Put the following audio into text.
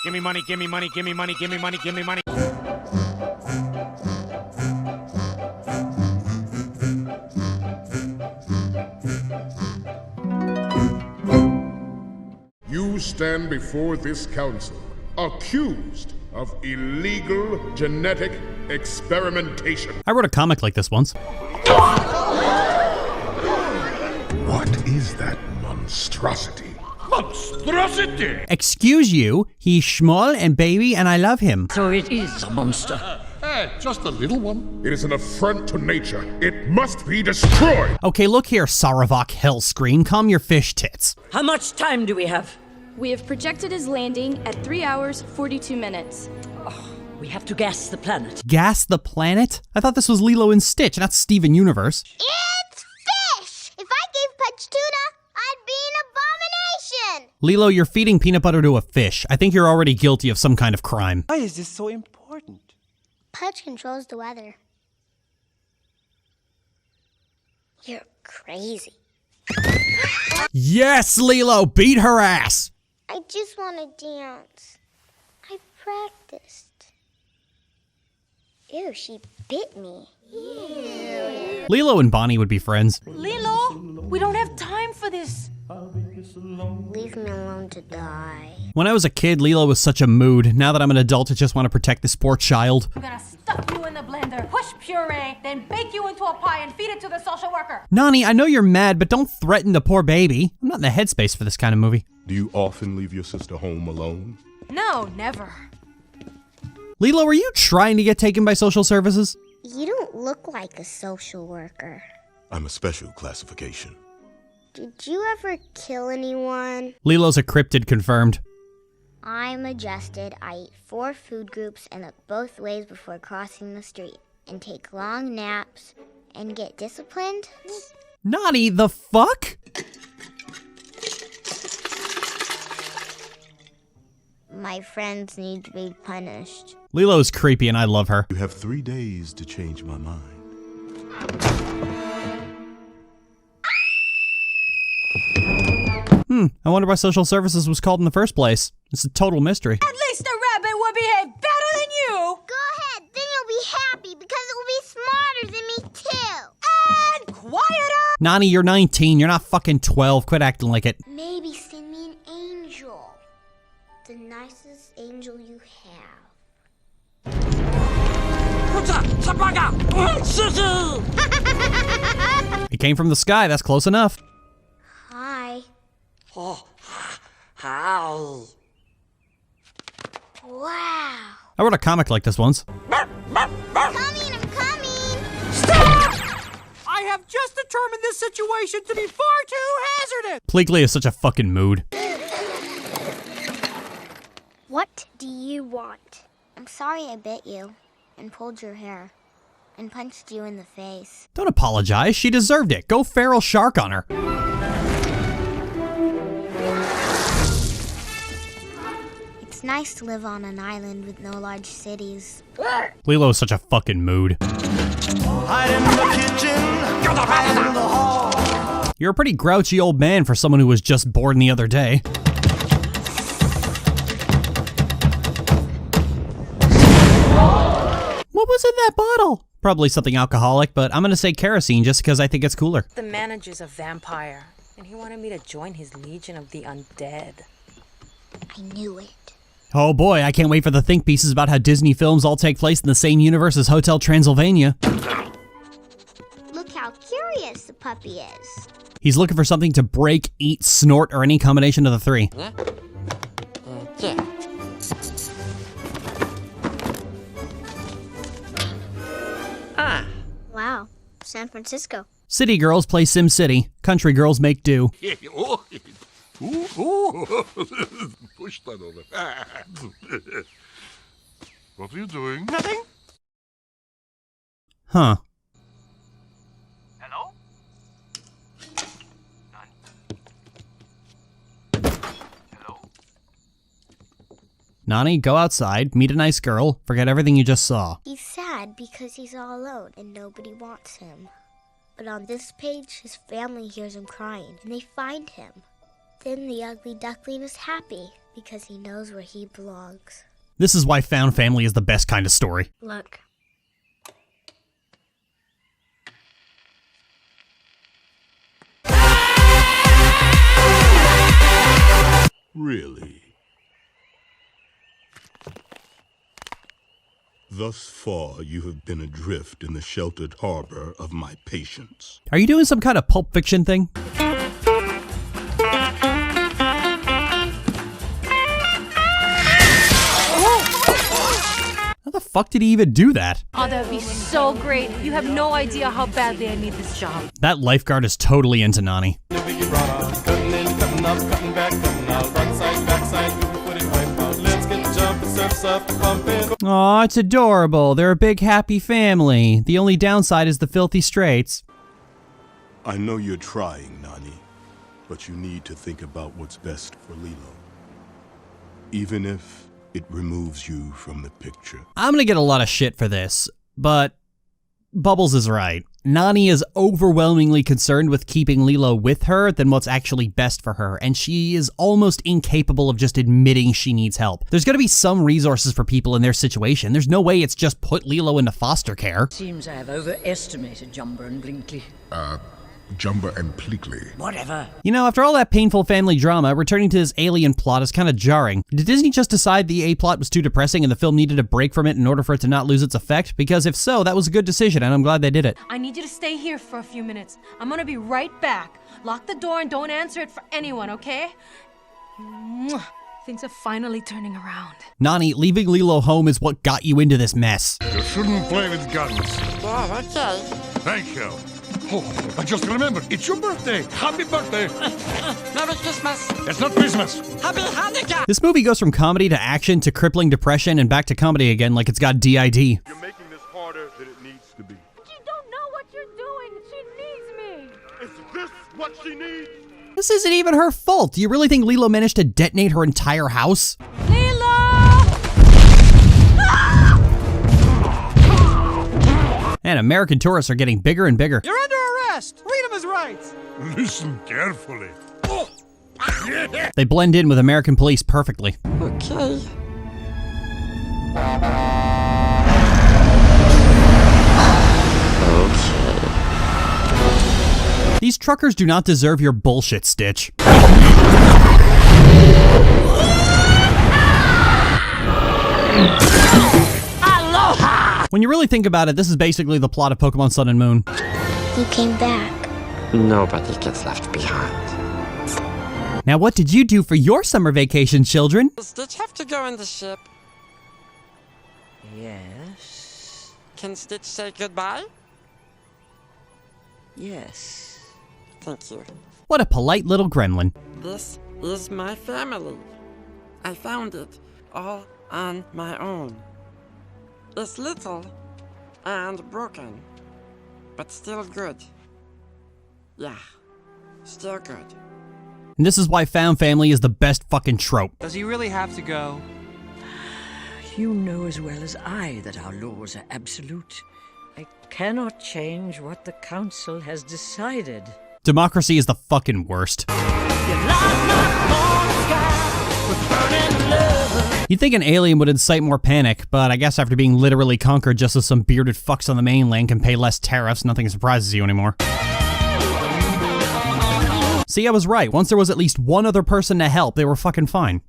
Give me money, give me money, give me money, give me money, give me money. You stand before this council, accused of illegal genetic experimentation. I wrote a comic like this once. What is that monstrosity? Monstrosity! Excuse you, he's small and baby and I love him. So it is a monster. Just a little one. It is an affront to nature. It must be destroyed. Okay, look here, Saravak Hellscream, calm your fish tits. How much time do we have? We have projected his landing at 3 hours, 42 minutes. We have to gas the planet. Gas the planet? I thought this was Lilo and Stitch, not Steven Universe. It's fish! If I gave Pudge tuna, I'd be an abomination! Lilo, you're feeding peanut butter to a fish. I think you're already guilty of some kind of crime. Why is this so important? Pudge controls the weather. You're crazy. Yes, Lilo, beat her ass! I just want to dance. I practiced. Ew, she bit me. Ew. Lilo and Bonnie would be friends. Lilo, we don't have time for this. Leave me alone to die. When I was a kid, Lilo was such a mood. Now that I'm an adult, I just want to protect this poor child. We're gonna stuff you in the blender, push puree, then bake you into a pie and feed it to the social worker. Nani, I know you're mad, but don't threaten the poor baby. I'm not in the headspace for this kind of movie. Do you often leave your sister home alone? No, never. Lilo, are you trying to get taken by social services? You don't look like a social worker. I'm a special classification. Did you ever kill anyone? Lilo's a cryptid confirmed. I'm adjusted. I eat 4 food groups and look both ways before crossing the street. And take long naps and get disciplined. Nani, the fuck? My friends need to be punished. Lilo's creepy and I love her. You have 3 days to change my mind. I wonder why social services was called in the first place. It's a total mystery. At least a rabbit would behave better than you. Go ahead, then you'll be happy because it will be smarter than me too. And quieter. Nani, you're 19. You're not fucking 12. Quit acting like it. Maybe send me an angel. The nicest angel you have. It came from the sky. That's close enough. Hi. Oh, how? Wow. I wrote a comic like this once. I'm coming. I have just determined this situation to be far too hazardous! Pleakley is such a fucking mood. What do you want? I'm sorry I bit you and pulled your hair and punched you in the face. Don't apologize. She deserved it. Go feral shark on her. It's nice to live on an island with no large cities. Lilo is such a fucking mood. Hide in the kitchen, hide in the hall. You're a pretty grouchy old man for someone who was just born the other day. What was in that bottle? Probably something alcoholic, but I'm gonna say kerosene just because I think it's cooler. The manager's a vampire, and he wanted me to join his Legion of the Undead. I knew it. Oh boy, I can't wait for the think pieces about how Disney films all take place in the same universe as Hotel Transylvania. Look how curious the puppy is. He's looking for something to break, eat, snort, or any combination of the three. Wow, San Francisco. City girls play Sim City. Country girls make do. Push that over. What are you doing? Nothing? Huh. Hello? Hello? Nani, go outside, meet a nice girl, forget everything you just saw. He's sad because he's all alone and nobody wants him. But on this page, his family hears him crying and they find him. Then the ugly duckling is happy because he knows where he belongs. This is why found family is the best kind of story. Look. Really? Thus far, you have been adrift in the sheltered harbor of my patience. Are you doing some kind of Pulp Fiction thing? How the fuck did he even do that? Oh, that would be so great. You have no idea how badly I need this job. That lifeguard is totally into Nani. Aw, it's adorable. They're a big happy family. The only downside is the filthy straits. I know you're trying, Nani, but you need to think about what's best for Lilo. Even if it removes you from the picture. I'm gonna get a lot of shit for this, but Bubbles is right. Nani is overwhelmingly concerned with keeping Lilo with her than what's actually best for her, and she is almost incapable of just admitting she needs help. There's gotta be some resources for people in their situation. There's no way it's just put Lilo into foster care. Seems I have overestimated Jumper and Blinkley. Jumba and Pleakley. Whatever. You know, after all that painful family drama, returning to this alien plot is kind of jarring. Did Disney just decide the A-plot was too depressing and the film needed a break from it in order for it to not lose its effect? Because if so, that was a good decision, and I'm glad they did it. I need you to stay here for a few minutes. I'm gonna be right back. Lock the door and don't answer it for anyone, okay? Mwah. Things are finally turning around. Nani, leaving Lilo home is what got you into this mess. You shouldn't play with guns. Yeah, okay. Thank you. Oh, I just remembered. It's your birthday. Happy birthday. Merry Christmas. It's not Christmas. Happy Hanukkah. This movie goes from comedy to action to crippling depression and back to comedy again like it's got DID. You're making this harder than it needs to be. But you don't know what you're doing. She needs me. Is this what she needs? This isn't even her fault. Do you really think Lilo managed to detonate her entire house? Lilo! And American tourists are getting bigger and bigger. You're under arrest. Freedom is rights. Listen carefully. They blend in with American police perfectly. Okay. These truckers do not deserve your bullshit, Stitch. Aloha! When you really think about it, this is basically the plot of Pokemon Sun and Moon. You came back. Nobody gets left behind. Now, what did you do for your summer vacation, children? Does Stitch have to go in the ship? Yes. Can Stitch say goodbye? Yes. Thank you. What a polite little gremlin. This is my family. I found it all on my own. It's little and broken, but still good. Yeah, still good. And this is why found family is the best fucking trope. Does he really have to go? You know as well as I that our laws are absolute. I cannot change what the council has decided. Democracy is the fucking worst. You'd think an alien would incite more panic, but I guess after being literally conquered just as some bearded fucks on the mainland can pay less tariffs, nothing surprises you anymore. See, I was right. Once there was at least one other person to help, they were fucking fine.